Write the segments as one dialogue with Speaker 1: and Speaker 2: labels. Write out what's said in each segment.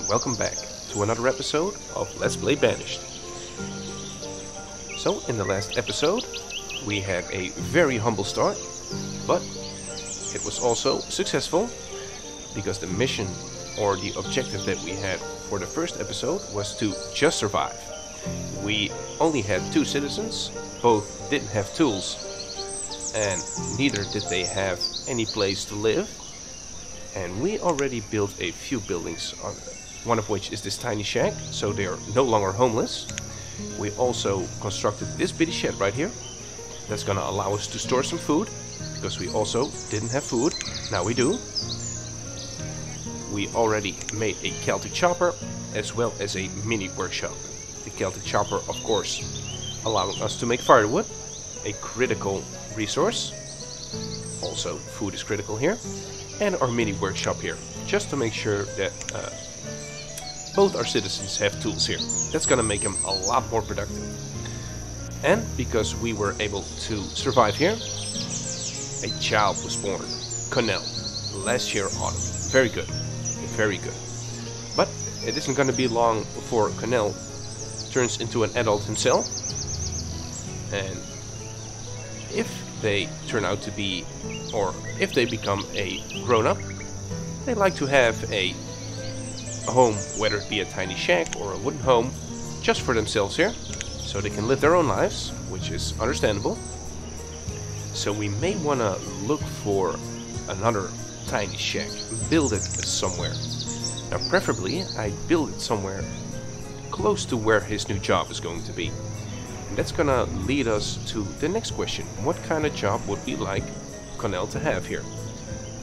Speaker 1: welcome back to another episode of Let's Play Banished. So, in the last episode, we had a very humble start, but it was also successful because the mission or the objective that we had for the first episode was to just survive. We only had 2 citizens, both didn't have tools, and neither did they have any place to live. And we already built a few buildings, one of which is this tiny shack, so they are no longer homeless. We also constructed this bitty shed right here. That's gonna allow us to store some food, because we also didn't have food. Now we do. We already made a Celtic chopper, as well as a mini workshop. The Celtic chopper, of course, allowing us to make firewood, a critical resource. Also, food is critical here. And our mini workshop here, just to make sure that both our citizens have tools here. That's gonna make them a lot more productive. And because we were able to survive here, a child was born, Connell, last year autumn. Very good, very good. But it isn't gonna be long before Connell turns into an adult himself. And if they turn out to be, or if they become a grown-up, they like to have a home, whether it be a tiny shack or a wooden home, just for themselves here, so they can live their own lives, which is understandable. So we may want to look for another tiny shack, build it somewhere. Now preferably I build it somewhere close to where his new job is going to be. And that's gonna lead us to the next question. What kind of job would we like Connell to have here?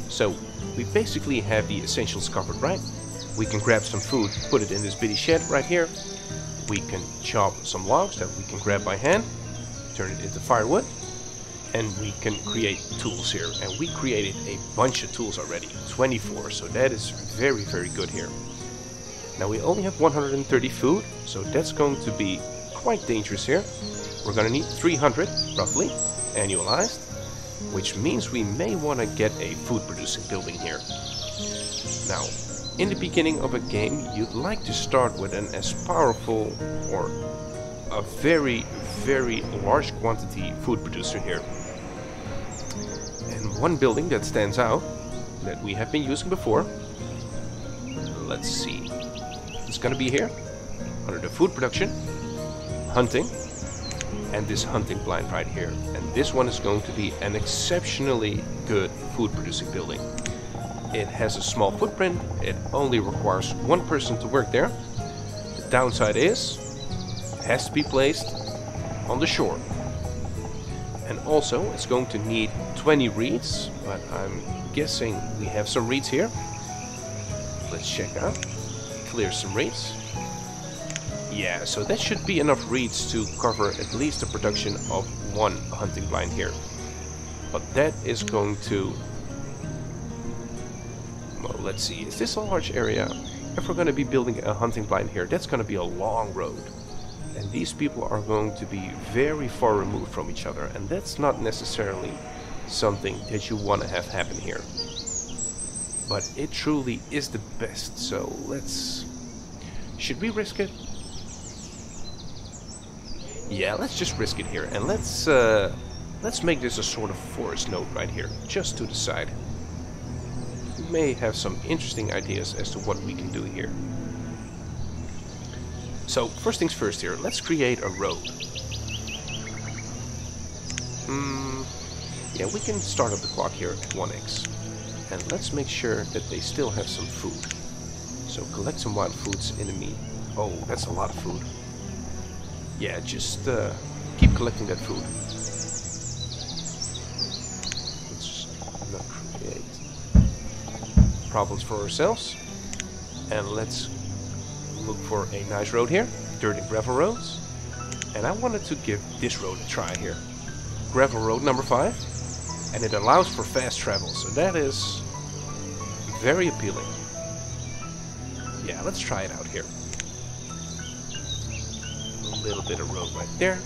Speaker 1: So we basically have the essentials covered, right? We can grab some food, put it in this bitty shed right here. We can chop some logs that we can grab by hand, turn it into firewood, and we can create tools here. And we created a bunch of tools already, 24, so that is very, very good here. Now we only have 130 food, so that's going to be quite dangerous here. We're gonna need 300, roughly, annualized, which means we may want to get a food producing building here. Now, in the beginning of a game, you'd like to start with an as powerful or a very, very large quantity food producer here. And one building that stands out, that we have been using before, let's see, it's gonna be here, under the food production, hunting, and this hunting blind right here. And this one is going to be an exceptionally good food producing building. It has a small footprint, it only requires 1 person to work there. The downside is, it has to be placed on the shore. And also, it's going to need 20 reeds, but I'm guessing we have some reeds here. Let's check out, clear some reeds. Yeah, so that should be enough reeds to cover at least the production of 1 hunting blind here. But that is going to... well, let's see, is this a large area? If we're going to be building a hunting blind here, that's going to be a long road. And these people are going to be very far removed from each other, and that's not necessarily something that you want to have happen here. But it truly is the best, so let's... should we risk it? Yeah, let's just risk it here, and let's make this a sort of forest node right here, just to the side. We may have some interesting ideas as to what we can do here. So, first things first here, let's create a road. Yeah, we can start up the clock here at 1x. And let's make sure that they still have some food. So collect some wild foods in the meat. Oh, that's a lot of food. Yeah, just keep collecting that food. Let's not create problems for ourselves. And let's look for a nice road here. Dirt and gravel roads. And I wanted to give this road a try here. Gravel road number 5. And it allows for fast travel, so that is very appealing. Yeah, let's try it out here. A little bit of road right there.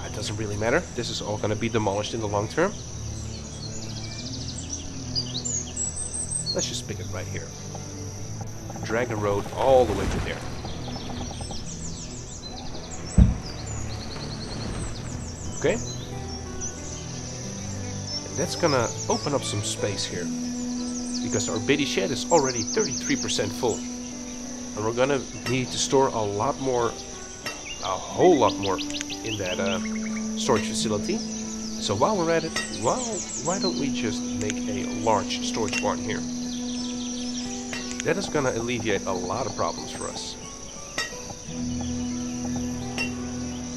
Speaker 1: It doesn't really matter. This is all going to be demolished in the long term. Let's just pick it right here. Drag the road all the way to there. Okay. And that's gonna open up some space here. Because our Banished is already 33% full. And we're gonna need to store a lot more, a whole lot more in that storage facility. So while we're at it, why don't we just make a large storage barn here? That is gonna alleviate a lot of problems for us.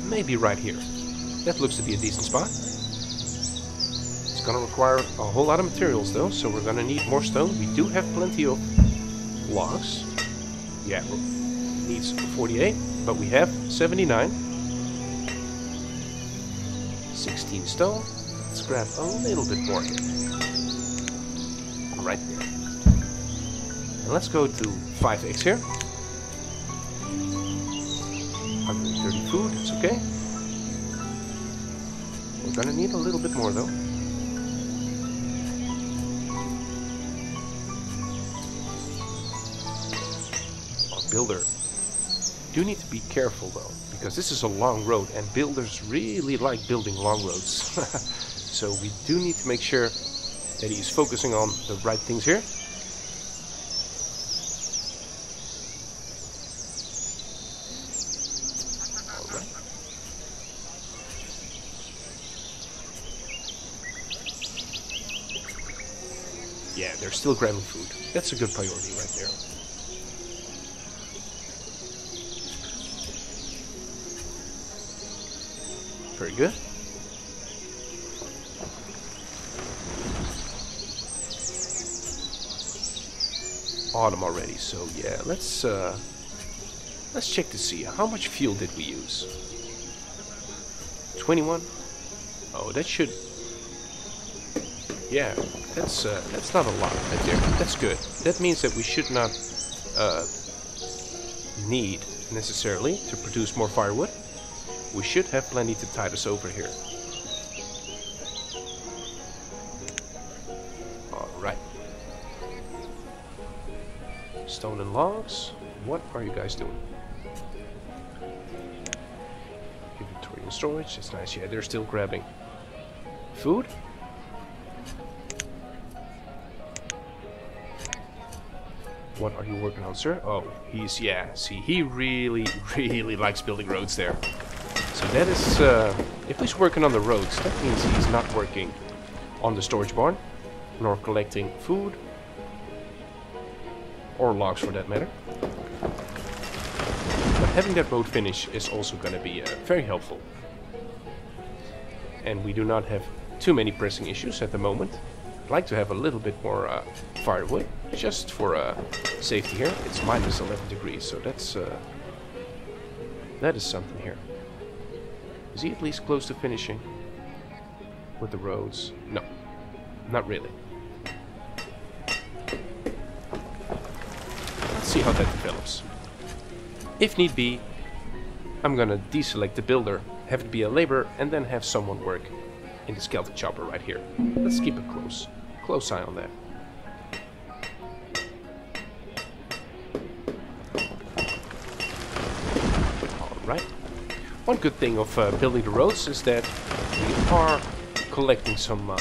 Speaker 1: Maybe right here. That looks to be a decent spot. It's gonna require a whole lot of materials though, so we're gonna need more stone. We do have plenty of logs. Yeah, needs 48, but we have 79. 16 stone. Let's grab a little bit more here. Right there. And let's go to 5 eggs here. 130 food, it's okay. We're gonna need a little bit more though. Builder. Do need to be careful though, because this is a long road and builders really like building long roads. So we do need to make sure that he's focusing on the right things here. Alright. Yeah, they're still grabbing food. That's a good priority right there. Very good. Autumn already, so yeah, let's check to see how much fuel did we use. 21. Oh, that should. Yeah, that's not a lot right there. That's good. That means that we should not need necessarily to produce more firewood. We should have plenty to tide us over here. Alright. Stone and logs. What are you guys doing? Inventory and storage. It's nice. Yeah, they're still grabbing food. What are you working on, sir? Oh, he's, yeah, see, he really likes building roads there. So that is, if he's working on the roads, that means he's not working on the storage barn, nor collecting food, or logs for that matter. But having that road finish is also going to be very helpful. And we do not have too many pressing issues at the moment. I'd like to have a little bit more firewood, just for safety here. It's minus 11 degrees, so that's that is something here. Is he at least close to finishing with the roads? No, not really. Let's see how that develops. If need be, I'm gonna deselect the builder, have it be a laborer, and then have someone work in the Celtic chopper right here. Let's keep a close eye on that. Alright. One good thing of building the roads is that we are collecting some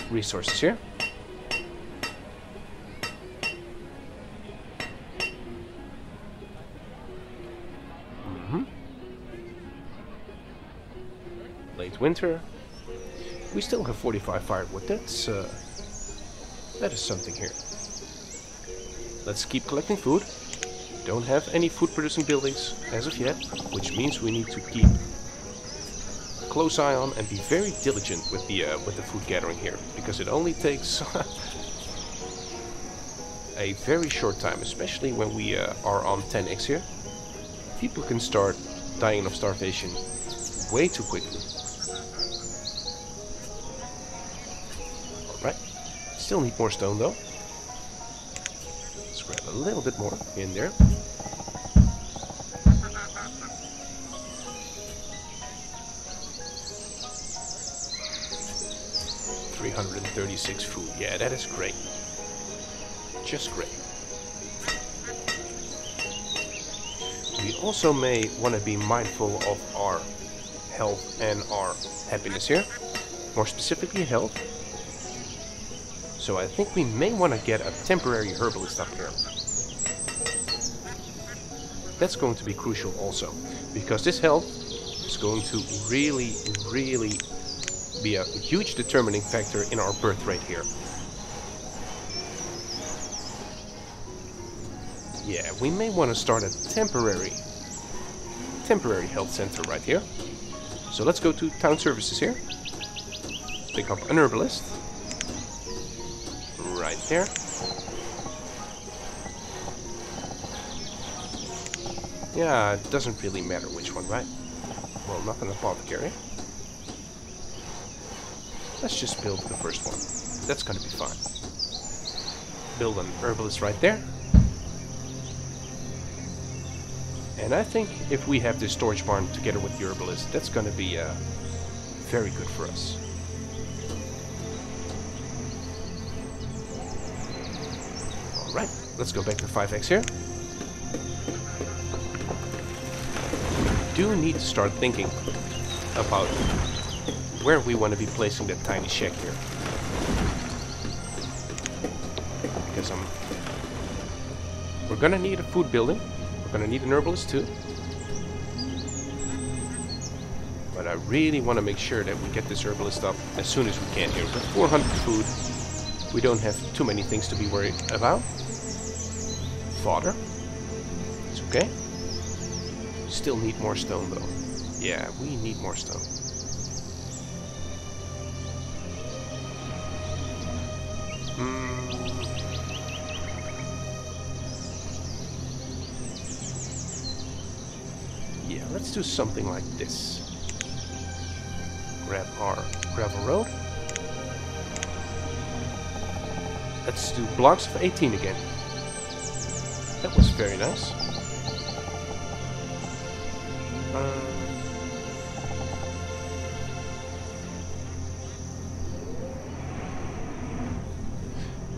Speaker 1: resources here. Late winter. We still have 45 firewood. That is something here. Let's keep collecting food. Don't have any food producing buildings as of yet, which means we need to keep a close eye on and be very diligent with the food gathering here, because it only takes a very short time, especially when we are on 10x here. People can start dying of starvation way too quickly. Alright, still need more stone though. Let's grab a little bit more in there. $336 food. Yeah, that is great. just great. We also may want to be mindful of our health and our happiness here. More specifically, health. So I think we may want to get a temporary herbalist up here. That's going to be crucial also, because this health is going to really be a huge determining factor in our birth rate here. Yeah, we may want to start a temporary health center right here. So let's go to town services here. Pick up an herbalist. Right there. Yeah, it doesn't really matter which one, right? Well, not an apothecary. Let's just build the first one. That's gonna be fine. Build an herbalist right there. And I think if we have this storage barn together with the herbalist, that's gonna be very good for us. Alright, let's go back to 5x here. We do need to start thinking about where we want to be placing that tiny shack here. Because we're gonna need a food building. We're gonna need an herbalist too. But I really want to make sure that we get this herbalist up as soon as we can here. With 400 food, we don't have too many things to be worried about. Fodder. It's okay. Still need more stone though. Yeah, we need more stone. Yeah, let's do something like this. Grab our gravel road. Let's do blocks of 18 again. That was very nice.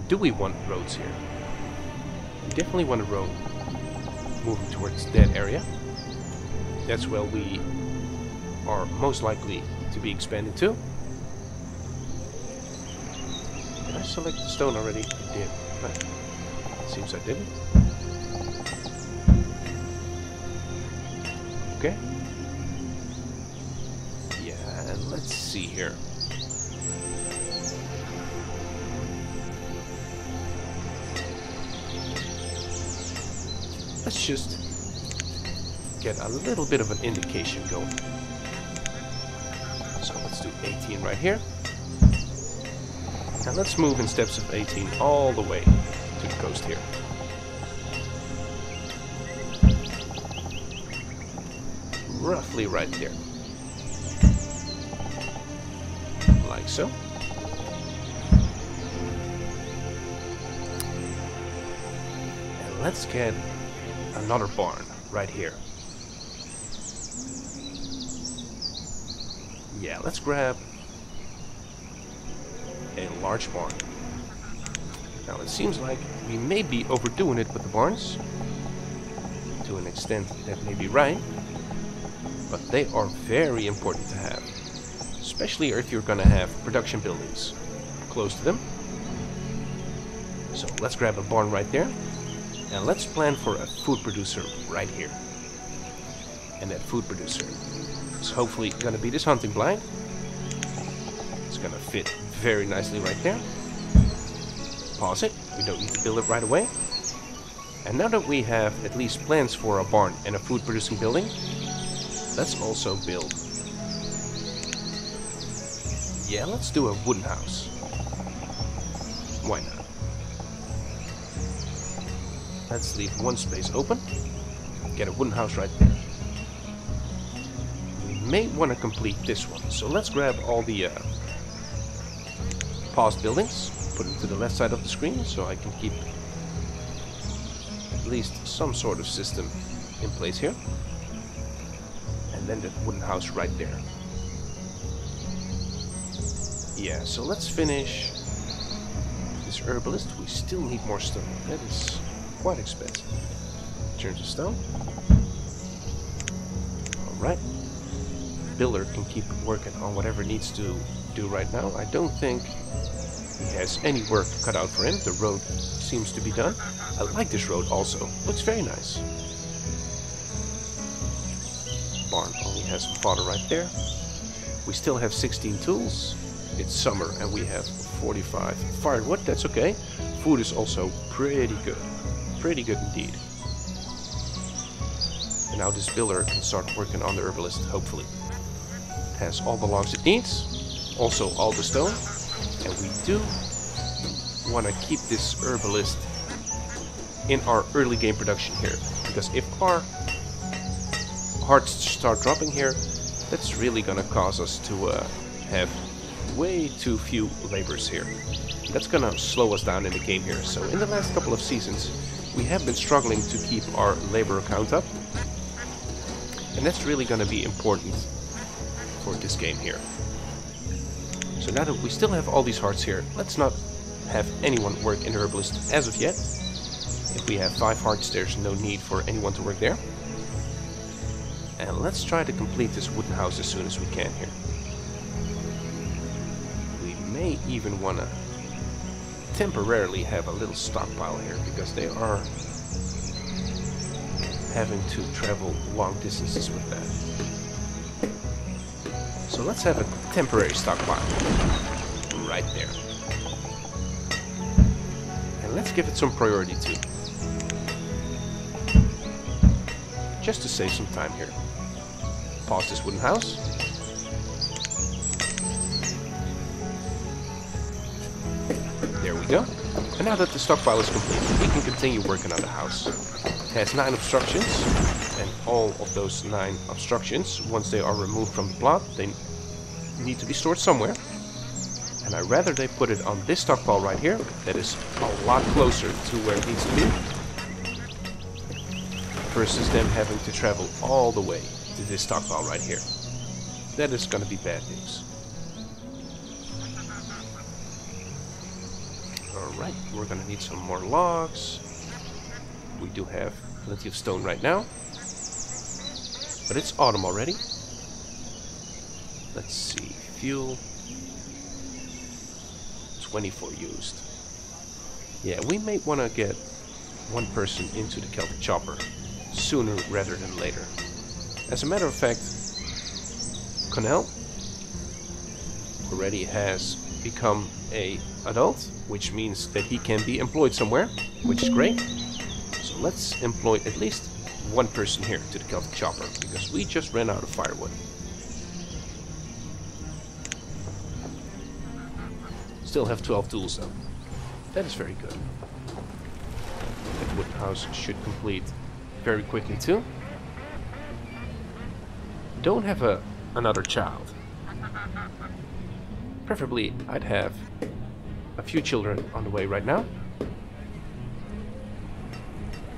Speaker 1: Do we want roads here? We definitely want a road moving towards that area. That's where we are most likely to be expanding to. Did I select the stone already? I did. But seems I didn't. Okay. Yeah, and let's see here. Let's just get a little bit of an indication going. So let's do 18 right here. And let's move in steps of 18 all the way to the coast here. Roughly right there. Like so. And let's get another barn right here. Yeah, let's grab a large barn. Now it seems like we may be overdoing it with the barns. To an extent that may be right. But they are very important to have. Especially if you're gonna have production buildings close to them. So let's grab a barn right there. And let's plan for a food producer right here. And that food producer is hopefully gonna be this hunting blind. It's gonna fit very nicely right there. Pause it. We don't need to build it right away. And now that we have at least plans for a barn and a food producing building, let's also build. Yeah, let's do a wooden house. Why not? Let's leave one space open. Get a wooden house right there. We may want to complete this one. So let's grab all the paused buildings. Put them to the left side of the screen so I can keep at least some sort of system in place here. And then that wooden house right there. Yeah, so let's finish this herbalist, we still need more stone. That is quite expensive. Turn to stone. Alright. Builder can keep working on whatever needs to do right now. I don't think he has any work cut out for him. The road seems to be done. I like this road also. Looks very nice. Barn only has fodder right there. We still have 16 tools. It's summer and we have 45 firewood. That's okay. Food is also pretty good. Pretty good indeed. And now this builder can start working on the herbalist, hopefully. It has all the logs it needs. Also all the stone. And we do want to keep this herbalist in our early game production here. Because if our hearts start dropping here, that's really going to cause us to have way too few laborers here. That's going to slow us down in the game here. So in the last couple of seasons, we have been struggling to keep our labor count up. And that's really going to be important for this game here. So now that we still have all these hearts here, let's not have anyone work in the herbalist as of yet. If we have 5 hearts, there's no need for anyone to work there. And let's try to complete this wooden house as soon as we can here. We may even want to temporarily have a little stockpile here, because they are having to travel long distances with that. So let's have a temporary stockpile right there. And let's give it some priority too. Just to save some time here. Pause this wooden house. There we go. And now that the stockpile is complete, we can continue working on the house. It has 9 obstructions, and all of those 9 obstructions, once they are removed from the plot, they need to be stored somewhere. And I'd rather they put it on this stockpile right here, that is a lot closer to where it needs to be, versus them having to travel all the way to this stockpile right here. That is going to be bad news. Alright, we're going to need some more logs. We do have plenty of stone right now. But it's autumn already. Let's see, fuel. 24 used. Yeah, we may want to get one person into the Celtic Chopper sooner rather than later. As a matter of fact, Connell already has become an adult, which means that he can be employed somewhere, which is great. So let's employ at least one person here to the Celtic Chopper, because we just ran out of firewood. Still have 12 tools though. That is very good. That wooden house should complete very quickly too. Don't have another child. Preferably I'd have a few children on the way right now.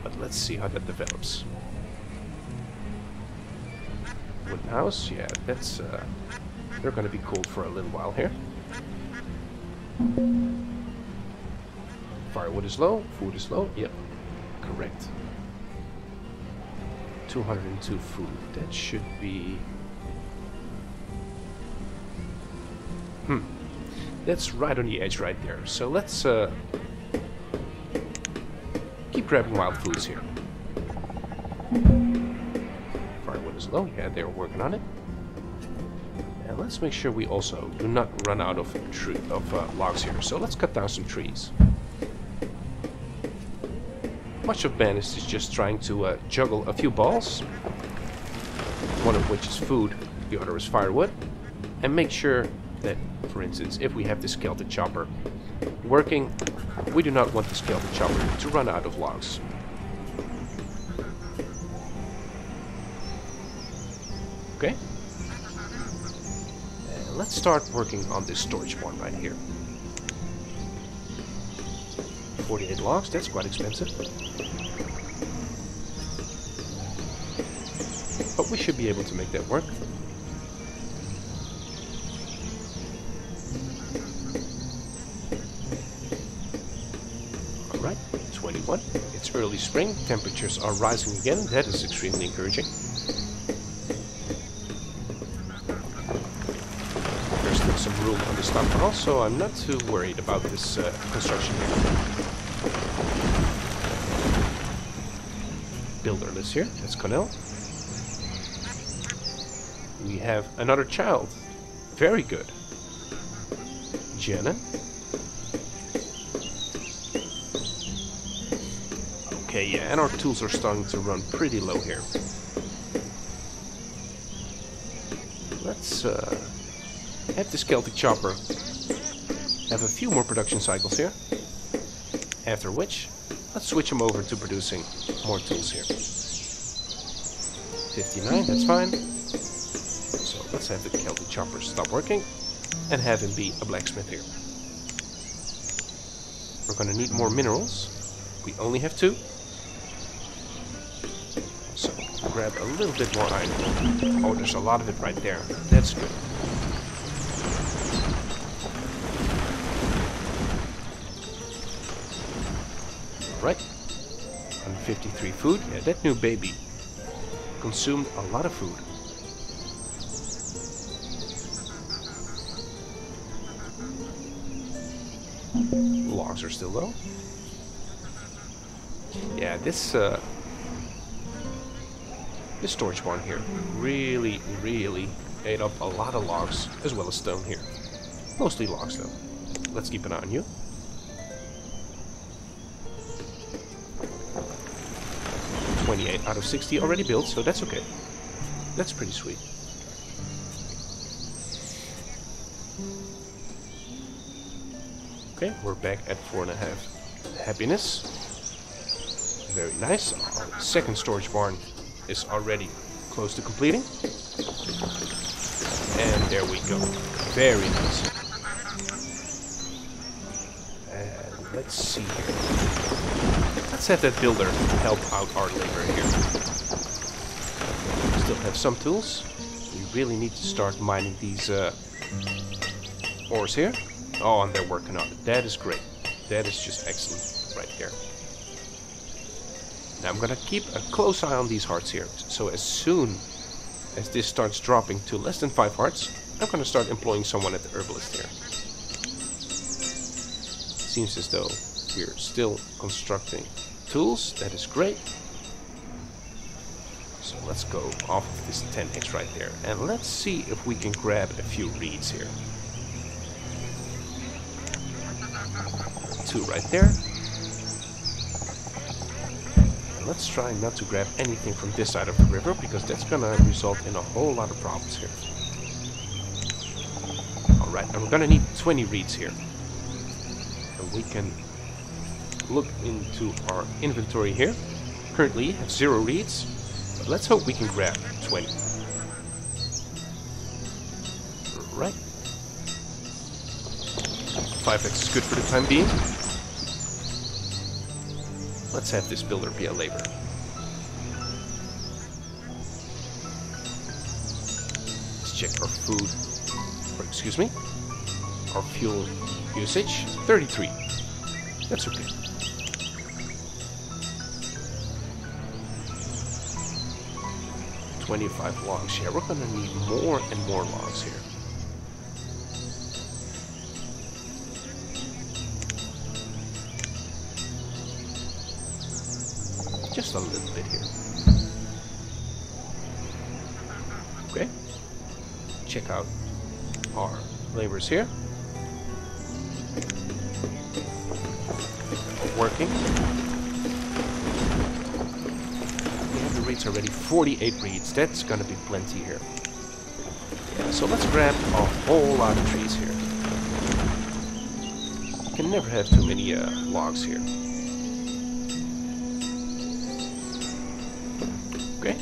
Speaker 1: But let's see how that develops. Wooden house, yeah, that's they're gonna be cool for a little while here. Firewood is low, food is low, yep, correct. 202 food, that should be... That's right on the edge right there, so let's keep grabbing wild foods here. Firewood is low, yeah, they're working on it. And let's make sure we also do not run out of logs here, so let's cut down some trees. Much of Banished is just trying to juggle a few balls, one of which is food, the other is firewood, and make sure that, for instance, if we have this Celtic Chopper working, we do not want this Celtic Chopper to run out of logs. Okay? And let's start working on this storage barn right here. 48 logs, that's quite expensive. But we should be able to make that work. 21. It's early spring, temperatures are rising again, that is extremely encouraging. There's still some room on the stockpile, so I'm not too worried about this construction here. Builderless here, that's Connell. We have another child. Very good. Jenna. Okay, yeah, and our tools are starting to run pretty low here. Let's have this Celtic Chopper have a few more production cycles here. After which, let's switch him over to producing more tools here. 59, that's fine. So let's have the Celtic Chopper stop working and have him be a blacksmith here. We're gonna need more minerals. We only have 2. So grab a little bit more iron. Oh, there's a lot of it right there. That's good. Alright. 153 food. Yeah, that new baby consumed a lot of food. Logs are still low. Yeah, this storage barn here really ate up a lot of logs as well as stone here. Mostly logs though. Let's keep an eye on you. $28 out of 60 already built, so that's okay. That's pretty sweet. Okay, we're back at 4.5 happiness. Very nice. Our second storage barn is already close to completing. And there we go. Very nice. And let's see here. Let's have that builder help out our labor here. Still have some tools. We really need to start mining these ores here. Oh, and they're working on it. That is great. That is just excellent right there. Now I'm gonna keep a close eye on these hearts here. So as soon as this starts dropping to less than 5 hearts, I'm gonna start employing someone at the herbalist here. Seems as though we're still constructing tools. That is great. So let's go off of this 10x right there. And let's see if we can grab a few reeds here. 2 right there. And let's try not to grab anything from this side of the river, because that's gonna result in a whole lot of problems here. Alright, and we're gonna need 20 reeds here. And we can look into our inventory here. Currently have 0 reeds, but let's hope we can grab 20. Right. 5x is good for the time being. Let's have this builder be a labor. Let's check our food, or excuse me, our fuel usage, 33. That's okay. $25 logs. Yeah, we're gonna need more and more logs here. Just a little bit here. Okay. Check out our laborers here. Working. We have the reeds already. 48 reeds. That's gonna be plenty here. Yeah, so let's grab a whole lot of trees here. You can never have too many logs here. Okay.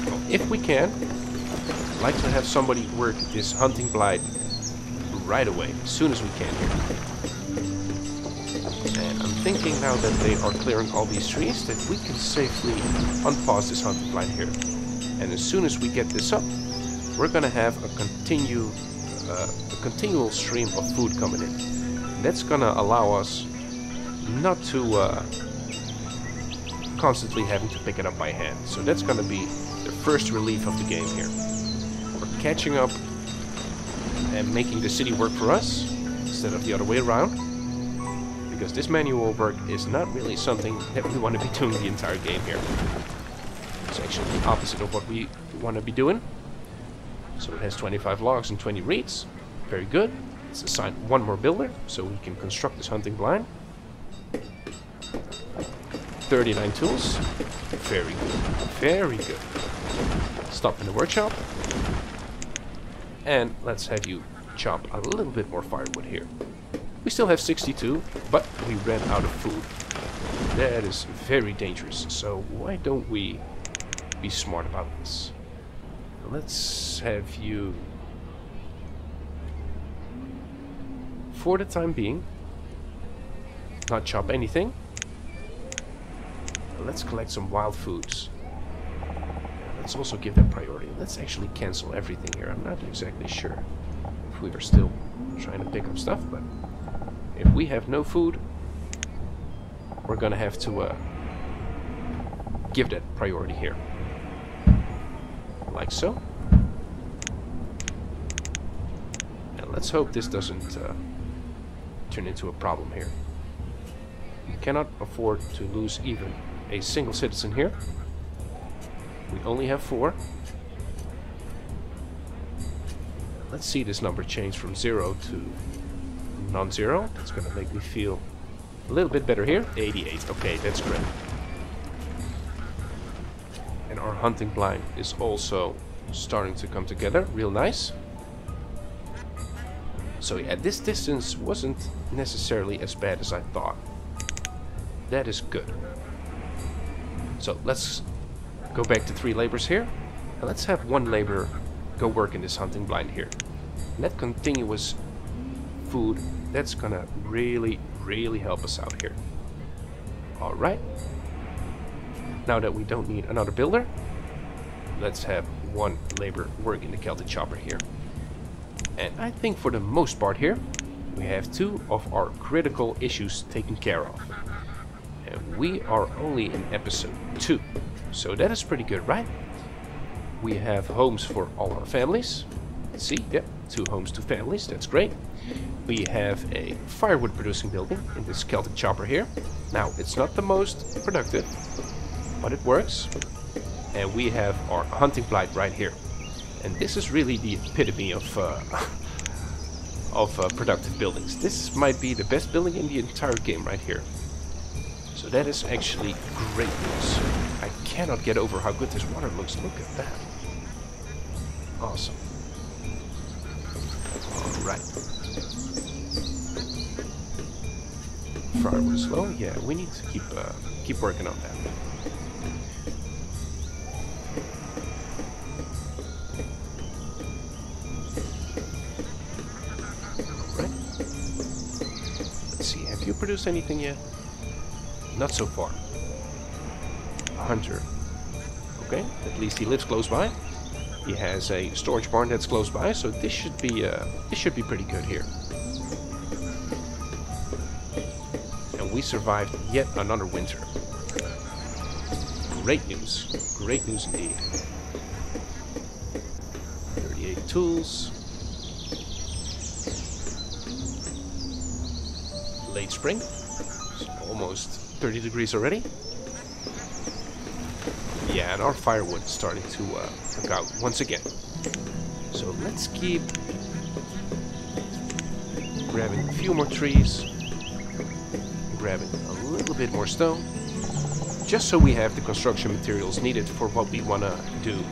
Speaker 1: Well, if we can, I'd like to have somebody work this hunting blight right away, as soon as we can here. And I'm thinking now that they are clearing all these trees that we can safely unpause this hunting blight here. And as soon as we get this up, we're gonna have a continual stream of food coming in. That's gonna allow us not to constantly having to pick it up by hand. So that's going to be the first relief of the game here. We're catching up and making the city work for us instead of the other way around. Because this manual work is not really something that we want to be doing the entire game here. It's actually the opposite of what we want to be doing. So it has 25 logs and 20 reeds. Very good. Let's assign one more builder so we can construct this hunting blind. 39 tools. Very good. Very good. Stop in the workshop. And let's have you chop a little bit more firewood here. We still have 62, but we ran out of food. That is very dangerous. So why don't we be smart about this? Let's have you, for the time being, not chop anything. Let's collect some wild foods. Let's also give that priority. Let's actually cancel everything here. I'm not exactly sure if we are still trying to pick up stuff, but if we have no food, we're gonna have to give that priority here. Like so. And let's hope this doesn't turn into a problem here. We cannot afford to lose even a single citizen here. We only have 4. Let's see this number change from 0 to non-zero. That's going to make me feel a little bit better here. 88. Okay, that's great. And our hunting blind is also starting to come together. Real nice. So yeah, this distance wasn't necessarily as bad as I thought. That is good. So let's go back to 3 laborers here. And let's have 1 laborer go work in this hunting blind here. And that continuous food, that's gonna really help us out here. Alright. Now that we don't need another builder, let's have 1 labor work in the Celtic Chopper here. And I think for the most part here, we have 2 of our critical issues taken care of. And we are only in episode 2. So that is pretty good, right? We have homes for all our families. Let's see, yep, 2 homes, 2 families, that's great. We have a firewood producing building in this Celtic Chopper here. Now, it's not the most productive, but it works. And we have our hunting blind right here. And this is really the epitome of productive buildings. This might be the best building in the entire game right here. So that is actually great news. I cannot get over how good this water looks. Look at that. Awesome. Alright. Firewood is low. Yeah, we need to keep working on that. Alright. Let's see, have you produced anything yet? Not so far. A hunter. Okay, at least he lives close by. He has a storage barn that's close by, so this should be pretty good here. And we survived yet another winter. Great news. Great news indeed. 38 tools. Late spring. It's almost 30 degrees already. Yeah, and our firewood is starting to cook out once again. So let's keep grabbing a few more trees, grabbing a little bit more stone, just so we have the construction materials needed for what we want to do,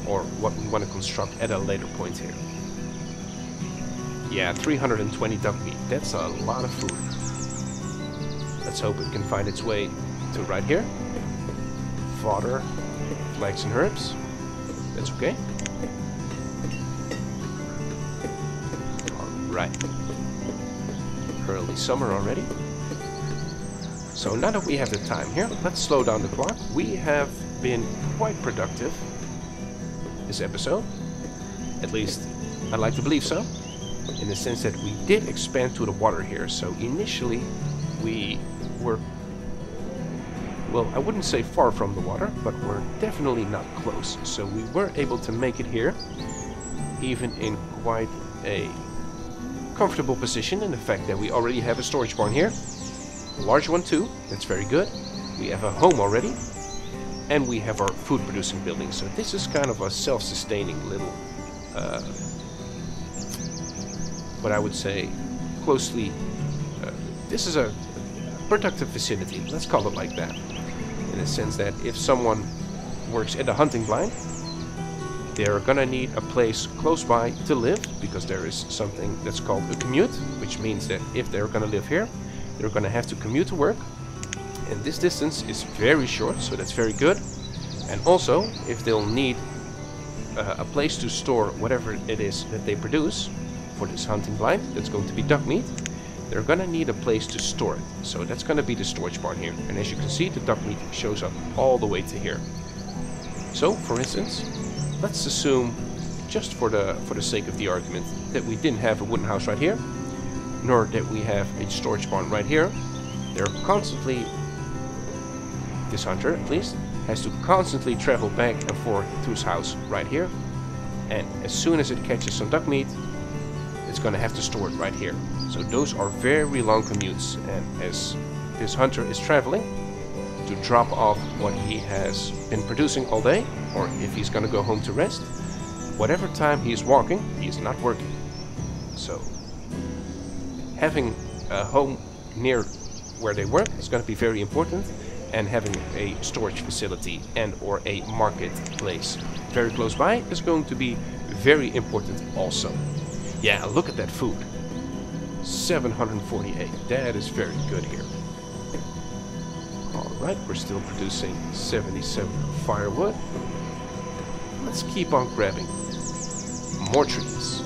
Speaker 1: or what we want to construct at a later point here. Yeah, 320 duck meat, that's a lot of food. Let's hope it can find its way to right here. Fodder, flax and herbs. That's okay. Alright. Early summer already. So now that we have the time here, let's slow down the clock. We have been quite productive this episode. At least, I'd like to believe so. in the sense that we did expand to the water here. So initially we were, well, I wouldn't say far from the water, but we're definitely not close. So we were able to make it here, even in quite a comfortable position, in the fact that we already have a storage barn here. A large one too, that's very good. We have a home already, and we have our food producing building. So this is kind of a self-sustaining little, what I would say, closely, this is a productive vicinity, let's call it like that. In the sense that if someone works at a hunting blind, they're gonna need a place close by to live, because there is something that's called a commute, which means that if they're gonna live here, they're gonna have to commute to work. And this distance is very short, so that's very good. And also, if they'll need a place to store whatever it is that they produce for this hunting blind, that's going to be duck meat, they're gonna need a place to store it. So that's gonna be the storage barn here. And as you can see, the duck meat shows up all the way to here. So, for instance, let's assume, just for the sake of the argument, that we didn't have a wooden house right here, nor that we have a storage barn right here. They're constantly, this hunter at least, has to constantly travel back and forth to his house right here. And as soon as it catches some duck meat, it's gonna have to store it right here. So those are very long commutes, and as this hunter is traveling to drop off what he has been producing all day, or if he's gonna go home to rest, whatever time he's walking, he's not working. So having a home near where they work is going to be very important, and having a storage facility and or a marketplace very close by is going to be very important also. Yeah, look at that food. 748. That is very good here. Alright, we're still producing 77 firewood. Let's keep on grabbing more trees.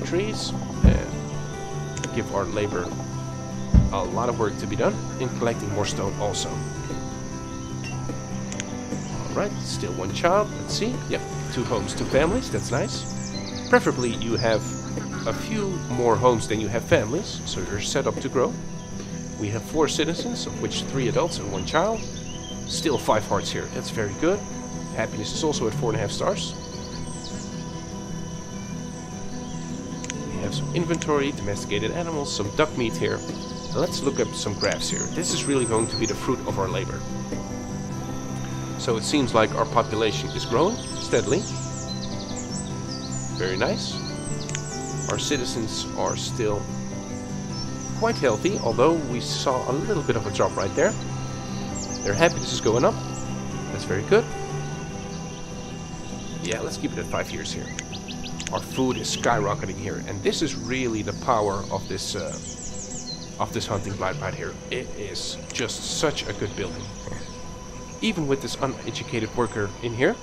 Speaker 1: Trees, and give our labor a lot of work to be done in collecting more stone also. Alright, still one child. Let's see. Yep, 2 homes, 2 families. That's nice. Preferably you have a few more homes than you have families, so you're set up to grow. We have 4 citizens, of which 3 adults and 1 child. Still 5 hearts here. That's very good. Happiness is also at 4.5 stars. We have some inventory, domesticated animals, some duck meat here. Let's look up some graphs here. This is really going to be the fruit of our labor. So it seems like our population is growing steadily. Very nice. Our citizens are still quite healthy, although we saw a little bit of a drop right there. Their happiness is going up. That's very good. Yeah, let's keep it at 5 years here. Our food is skyrocketing here, and this is really the power of this hunting blind right here. It is just such a good building. Even with this uneducated worker in here,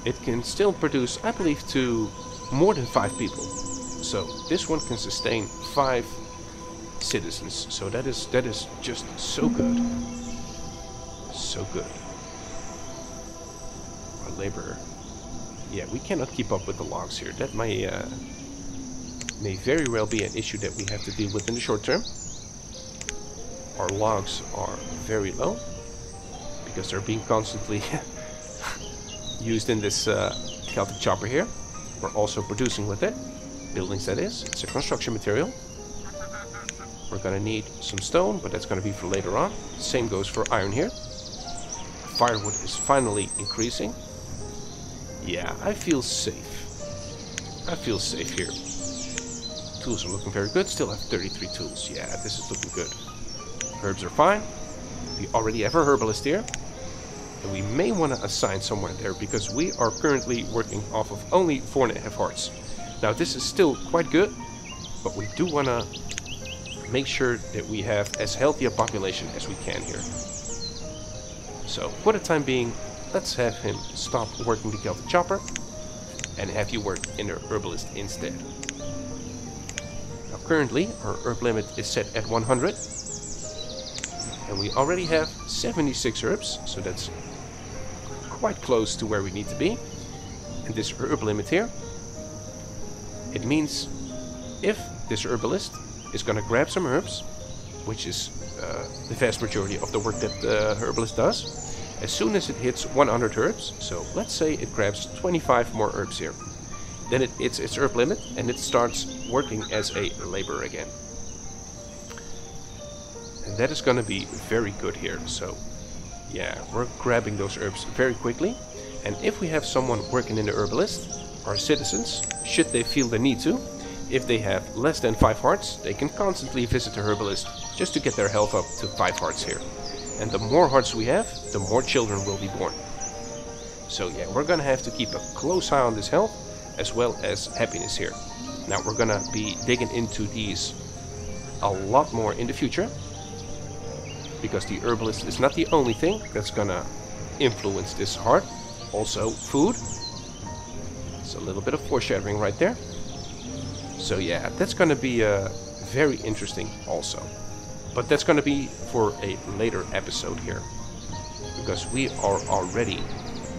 Speaker 1: it can still produce, I believe, to more than 5 people. So this one can sustain 5 citizens. So that is just so good. So good. Our labor. Yeah, we cannot keep up with the logs here. That may very well be an issue that we have to deal with in the short term. Our logs are very low because they're being constantly used in this Celtic chopper here. We're also producing with it. Buildings, that is. It's a construction material. We're gonna need some stone, but that's gonna be for later on. Same goes for iron here. Firewood is finally increasing. Yeah, I feel safe. I feel safe here. Tools are looking very good. Still have 33 tools. Yeah, this is looking good. Herbs are fine. We already have a herbalist here. And we may want to assign someone there because we are currently working off of only 4.5 hearts. Now this is still quite good, but we do want to make sure that we have as healthy a population as we can here. So for the time being, let's have him stop working the Celtic chopper and have you work in the herbalist instead. Now currently our herb limit is set at 100. And we already have 76 herbs, so that's quite close to where we need to be. And this herb limit here It means if this herbalist is gonna grab some herbs, which is the vast majority of the work that the herbalist does, as soon as it hits 100 herbs, so let's say it grabs 25 more herbs here, then it hits its herb limit and it starts working as a laborer again. And that is gonna be very good here. So yeah, we're grabbing those herbs very quickly. And if we have someone working in the herbalist, our citizens, should they feel the need to, if they have less than 5 hearts, they can constantly visit the herbalist just to get their health up to 5 hearts here. And the more hearts we have, the more children will be born. So yeah, we're gonna have to keep a close eye on this health as well as happiness here. Now we're gonna be digging into these a lot more in the future, because the herbalist is not the only thing that's gonna influence this heart. Also food. It's a little bit of foreshadowing right there. So yeah, that's gonna be very interesting also. But that's gonna be for a later episode here, because we are already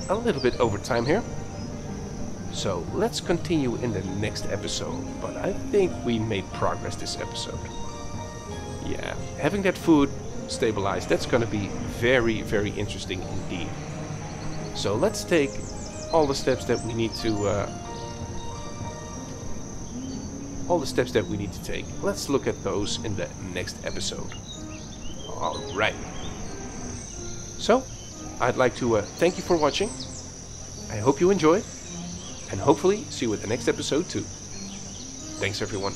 Speaker 1: a little bit over time here. So let's continue in the next episode. But I think we made progress this episode. Yeah, having that food stabilized, that's gonna be very, very interesting indeed. So let's take all the steps that we need to take. Let's look at those in the next episode. Alright. So, I'd like to thank you for watching. I hope you enjoyed. And hopefully see you at the next episode too. Thanks everyone.